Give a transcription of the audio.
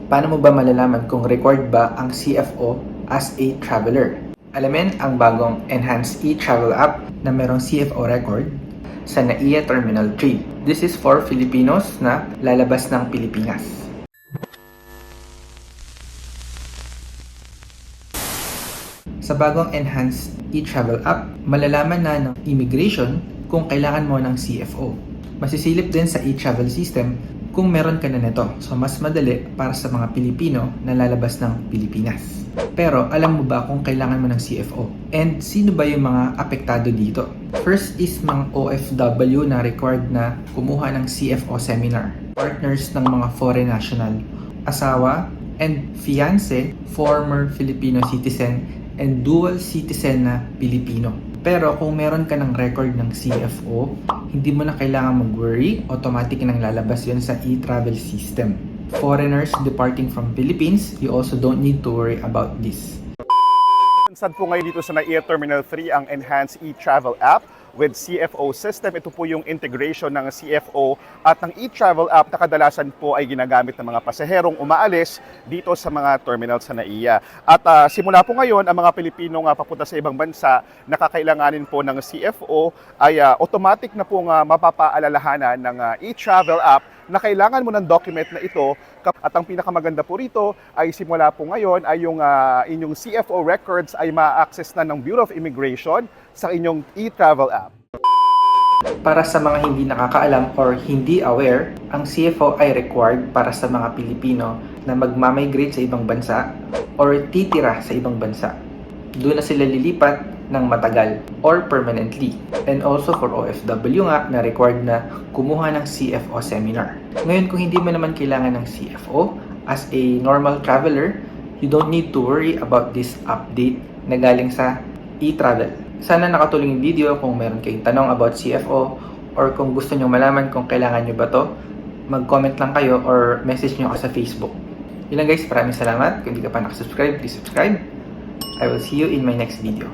Paano mo ba malalaman kung required ba ang CFO as a traveler? Alamin ang bagong Enhanced e-Travel app na merong CFO record sa NAIA Terminal 3. This is for Filipinos na lalabas ng Pilipinas. Sa bagong Enhanced e-Travel app, malalaman na ng immigration kung kailangan mo ng CFO. Masisilip din sa e-travel system kung meron ka na nito. So mas madali para sa mga Pilipino na lalabas ng Pilipinas. Pero alam mo ba kung kailangan mo ng CFO? And sino ba yung mga apektado dito? First is mga OFW na required na kumuha ng CFO seminar. Partners ng mga foreign national, asawa and fiancé, former Filipino citizen and dual citizen na Pilipino. Pero kung meron ka ng record ng CFO, hindi mo na kailangan mag-worry, automatic nang lalabas yun sa e-travel system. Foreigners departing from Philippines, you also don't need to worry about this. Saan po ngayon dito sa NAIA Terminal 3 ang Enhanced e-Travel app with CFO system. Ito po yung integration ng CFO at ng e-Travel app na kadalasan po ay ginagamit ng mga pasaherong umaalis dito sa mga terminal sa NAIA. At simula po ngayon, ang mga Pilipinong papunta sa ibang bansa na kakailanganin po ng CFO ay automatic na pong mapapaalalahanan ng e-Travel app na kailangan mo ng document na ito. At ang pinakamaganda po rito ay simula po ngayon ay yung inyong CFO records ay ma-access na ng Bureau of Immigration sa inyong e-travel app. Para sa mga hindi nakakaalam or hindi aware, ang CFO ay required para sa mga Pilipino na magmamigrate sa ibang bansa or titira sa ibang bansa. Doon na sila lilipat ng matagal or permanently. And also for OFW nga na required na kumuha ng CFO seminar. Ngayon kung hindi mo naman kailangan ng CFO as a normal traveler, you don't need to worry about this update na galing sa e-travel. Sana nakatulong yung video. Kung meron kayong tanong about CFO or kung gusto nyo malaman kung kailangan nyo ba to, mag-comment lang kayo or message nyo ako sa Facebook. Yun lang guys, maraming salamat. Kung hindi ka pa nakasubscribe, please subscribe. I will see you in my next video.